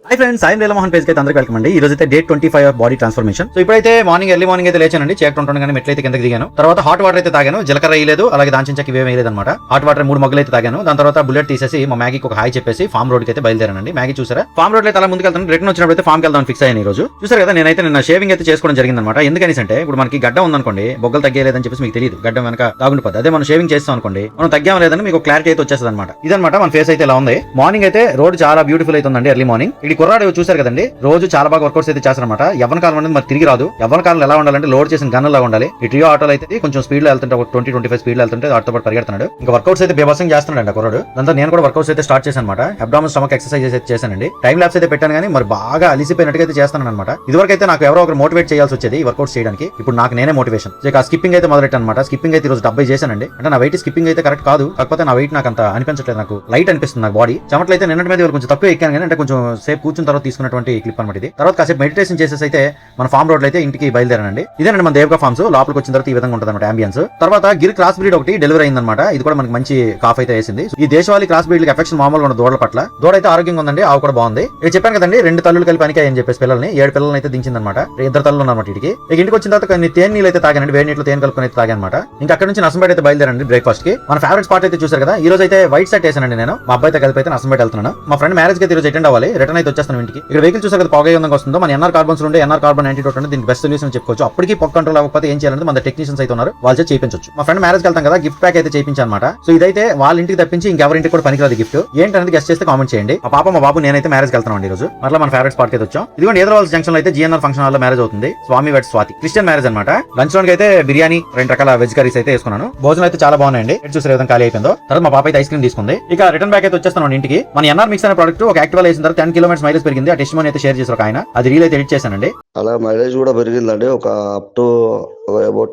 Hi friends, సాయం లీలమోహన్ page అయితే అందరికీ వెల్కమ్ అండి. ఈ రోజు అయితే డే 25 బాడీ ట్రాన్స్ఫర్మేషన్. సో ఇప్పుడైతే ఎర్లీ మార్నింగ్ అయితే లేచానండి. చేయకుంటుండగానే మెట్లయితే కిందకి దిగాను. తర్వాత హాట్ వాటర్ అయితే తాగాను. జీలకర్ర వేయలేదు, అలాగే దాల్చిన చెక్క ఇవేం వేయలేదు అనమాట. హాట్ వాటర్ 3 మగ్గులు అయితే తాగాను. దాని తర్వాత బుల్లెట్ తీసేసి మా మ్యాగీకి ఒక హాయ్ చెప్పేసి ఫామ్ రోడ్ కి అయితే బయలుదేరానండి. మ్యాగీ చూసారా, ఫామ్ రోడ్ అయితే అలా ముందుకు వెళ్తాను. రిటర్న్ వచ్చినప్పుడు అయితే ఫామ్ కి వెళ్దాం ఫిక్స్ అయ్యాను. ఈ రోజు చూసారు కదా, నేనైతే నిన్న షేవింగ్ అయితే చేసుకోవడం జరిగింది అనమాట. ఎందుకని అంటే ఇప్పుడు మనకి గడ్డ ఉందనుకోండి, బొగ్గలు తగ్గలేదని చెప్పేసి మీకు తెలియదు, గడ్డ వెనక తాగుండిపోద్ది. అదే మనం షేవింగ్ చేస్తాం అనుకోండి, మనం తగ్గాం లేదని మీకు క్లారిటీ అయితే వచ్చేస్తుంది అనమాట. ఇదనమాట మన ఫేస్ అయితే ఇలా ఉంది. మార్నింగ్ అయితే రోడ్ చాలా బ్యూటిఫుల్ అవుతుందండి. ఎర్లీ మార్నింగ్ ఇది కుర్రాడు చూసారు కదండి, రోజు చాలా బాగా వర్కౌట్స్ అయితే చేస్తారనమాట. యవ్వన కాలం అనేది మరి తిరిగి రాదు. యవ్వన కాలం ఎలా ఉండాలంటే లోడ్ చేసిన గన్నులా ఉండాలి. ఈ ట్రియో ఆటోలో అయితే కొంచెం స్పీడ్ లో వెళ్తుంటే 20-25 స్పీడ్ లో వెళ్తుంటే వాటితో పాటు పరిగెడుతున్నాడు. ఇంకా వర్కౌట్స్ అయితే బేబసం చేస్తున్నాడు కుర్రాడు. దాంతో నేను కూడా వర్కౌట్స్ అయితే స్టార్ట్ చేశాను అనమాట. అబ్డామినల్ స్టమక్ ఎక్సర్సైజెస్ అయితే చేశానండి. టైం ల్యాప్స్ అయితే పెట్టాను కానీ మరి బాగా అలిసిపోయినట్టుగా అయితే చేస్తాను అనమాట. ఇదివరకు అయితే నాకు ఎవరో ఒకరు మోటివేట్ చేయాల్సి వచ్చేది ఈ వర్కౌట్స్ చేయడానికి. ఇప్పుడు నాకు నేనే మోటివేషన్. ఇక స్కిప్పింగ్ అయితే మొదలెట్టాను అనమాట. స్కిప్పింగ్ అయితే ఈ రోజు 70 చేశానండి. అంటే నా వెయిట్ స్కిప్పింగ్ అయితే కరెక్ట్ కాదు, కాకపోతే నా వెయిట్ నాకు అంత అనిపించట్లేదు. నాకు లైట్ అనిపిస్తుంది నాకు బాడీ. చెమటలు అయితే నిన్నటి మీద కొంచెం తక్కువ ఎక్కాను కానీ, అంటే కొంచెం సేపు కూర్చున్న తర్వాత తీసుకున్నటువంటి క్లిప్ అనమాట ఇది. తర్వాత కాసేపు మెడిటేషన్ చేసేసి అయితే మన ఫామ్ రోడ్ అయితే ఇంటికి బయలుదేరానండి. ఇదేనండి మన దేవకా ఫార్మ్స్. లోపలికి వచ్చిన తర్వాత ఈ విధంగా ఉంటుంది అనమాట అంబియన్స్. తర్వాత గిర్ క్రాస్ బ్రీడ్ ఒకటి డెలివరీ అయిందన్నమాట. ఇది కూడా మనకి మంచి కాఫ్ అయితే వేసింది. ఈ దేశవాళీ క్రాస్ బ్రీడ్ ఎఫెక్షన్ మామూలుగా ఉన్న దూడల పట్ల. దూడ అయితే ఆరోగ్యంగా ఉందండి. ఆవు కూడా బాగుంది. ఇక చెప్పాను కదండి, 2 తల్లులు కలిపి పనికాయని చెప్పేసి పిల్లల్ని 7 పిల్లల్ని అయితే దించిందనమాట. 2 తల్లులు ఉన్నమాట ఇంటికి. ఇక ఇంటికి వచ్చిన తర్వాత కొన్ని తేనె నీళ్ళు అయితే తాగానండి. వేడి నీళ్ళు తేనె కలుపుకొని అయితే తాగానమాట. ఇంకా అక్కడ నుంచి నర్సంపేట అయితే బయలుదేరండి బ్రేక్ఫాస్ట్ కి. మన ఫేవరెట్ స్పాట్ అయితే చూసారు కదా. ఈ రోజు అయితే వైట్ సెట్ వేసానండి నేను. మా అబ్బాయితో కలిపి అయితే నర్సంపేట వెళ్తున్నాను. మా ఫ్రెండ్ మ్యారేజ్ కి ఈరోజు అటెండ్ అవ్వాలి. రిటర్న్ అయితే వచ్చేస్తాను ఇంటికి. ఇక్కడ వెహికల్ చూసారు కదా, పొగ విధంగా వస్తుందో. మన ఎన్ఆర్ కార్బన్స్ ఉండే ఎన్ఆర్ కార్బన్ యాంటీడోట్ అంటే దీనికి బెస్ట్ సొల్యూషన్ చెప్పుకోవచ్చు. అప్పటికి పొగ కంట్రోల్ అవ్వకపోతే ఏం చేయాలంటే మన టెక్నీషియన్స్ అయితే ఉన్నారు, వాళ్ళు చేయించవచ్చు. మా ఫ్రెండ్ మ్యారేజ్ వెళ్తాం కదా, గిఫ్ట్ ప్యాక్ అయితే చేయించాను అనమాట. సో ఇదైతే వాళ్ళ ఇంటికి తప్పించి ఇంకెవరింటికి కూడా పనికిరాదు గిఫ్ట్. ఏంటనేది గెస్ట్ చేస్తే కామెంట్ చేయండి. మా పాప మా బాబు నేనైతే మ్యారేజ్ వెళ్తాను ఈ రోజు. మళ్ళీ మన ఫేవరెట్ స్పాట్ అయితే వచ్చాం. ఇదిగోండి హైదరాబాద్ జంక్షన్ లో అయితే జిఎన్ఆర్ ఫంక్షన్ హాల్ లో మ్యారేజ్ అవుతుంది. స్వామి వెడ్ స్వాతి క్రిస్టియన్ మ్యారేజ్ అనమాట. లంచ్ లోకి అయితే బిర్యానీ 2 రకాల వెజ్ కర్రీస్ అయితే వేసుకున్నాను. భోజనం అయితే చాలా బాగున్నాయండి. చూసే విధంగా ఖాళీ అయిపోయిందో. తర్వాత మా పాప అయితే ఐస్ క్రీమ్ తీసుకుంది. ఇక రిటర్న్ బ్యాక్ అయితే వచ్చేస్తాను ఇంటికి. మన ఎన్ఆర్ మిక్స్ అనే ప్రోడక్ట్ ఒక యాక్టివ్ వేసిన తర్వాత 10 కిలోమీటర్స్ మైలేజ్ పెరిగింది. ఆ టెస్ట్ అయితే షేర్ చేశారు ఆయన. అది రీల్ అయితే ఎడిట్ చేశానండి. అలా మైలేజ్ కూడా పెరిగిందండి. ఒక అప్ టు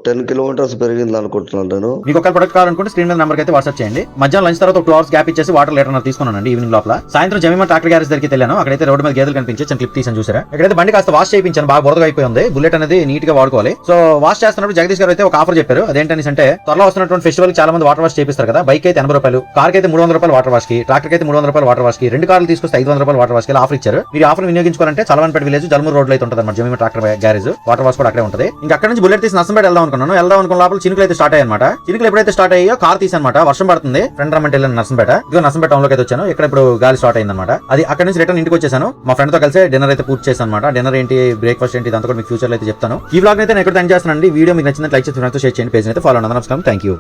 10 కిలోమీటర్స్ పెరిగింది అనుకుంటున్నాను నేను. మీకు ఒక ప్రొడక్ట్ కావాలనుకుంటే స్క్రీన్ మీద నెంబర్ అయితే వాట్సాప్ చేయండి. మధ్యాహ్నం లంచ్ తర్వాత 2 అవర్స్ గ్యాప్ ఇచ్చేసి వాటర్ లీటర్ తీసుకున్నానండి ఈవినింగ్ లోపల. సాయంత్రం జమీమా ట్రాక్టర్ గ్యారేజ్ దగ్గరికి వెళ్ళాను. అక్కడైతే రోడ్డు మీద గేదెలు కనిపించి క్లిప్ తీసాను చూసారా. ఇక్కడైతే బండి కాస్త వాష్ చేయించాను. బాగా బురదగా అయిపోయింది. బుల్లెట్ అనేది నీట్ గా వాడుకోవాలి. సో వాష్ చేస్తున్నప్పుడు జగదీష్ గారు అయితే ఒక ఆఫర్ చెప్పారు. అదేంటని అంటే త్వరలో వస్తున్నటువంటి ఫెస్టివల్ చాలా మంది వాటర్ వాష్ చేపిస్తారు కదా. బైక్ అయితే 80 రూపాయలు, కార్ అయితే 300 రూపాయలు వాటర్ వాష్ కి, ట్రాక్టర్ అయితే 300 రూపాయలు వాటర్ వాష్ కి, 2 కార్లు తీసుకొస్తే 500 రూపాయలు వాటర్ వాష్ కి ఆఫర్ ఇచ్చారు. మీరు ఆఫర్ వినియోగించుకోవాలంటే చలవన్పేట విలేజ్ జల్మూరు రోడ్ లో అయితే ఉంటుంది అన్నమాట. Jemimah tractor garage water wash కూడా అక్కడే ఉంటుంది. ఇంకా అక్కడ నుంచి బుల్లెట్ తీసి నర్సంపేట వెళ్దాం అనుకున్నాను. అనుకున్న లోపల చినుకులు అయితే స్టార్ట్ అయ్యాయన్నమాట. చినుకులు ఎప్పుడైతే స్టార్ట్ అయ్యో కార్ తీసానమాట. వర్షం పడుతుంది. ఫ్రెండ్ రమ్మంటే వెళ్ళాను నర్సంపేట. ఇదిగో నర్సంపేట టౌన్ లోకి అయితే వచ్చాను. ఇక్కడ ఇప్పుడు గాలి స్టార్ట్ అయిందన్నమాట. అది అక్కడ నుంచి రిటర్న్ ఇంటికి వచ్చేసాను. మా ఫ్రెండ్ తో కలిసి డిన్నర్ అయితే పూర్తి చేశాను అనమాట. డిన్నర్ ఏంటి, బ్రేక్ఫాస్ట్ ఏంటి, ఇదంతా కూడా మీకు ఫ్యూచర్ లో అయితే చెప్తాను. ఈ వ్లాగ్ అయితే నేను ఎక్కడ ఎండ్ చేస్తానండి. వీడియో మీకు నచ్చినట్టు లైక్ చేసి షేర్ చేయండి. పేజ్ అయితే ఫాలో అవ్వండి. నమస్కారం, థ్యాంక్ యూ.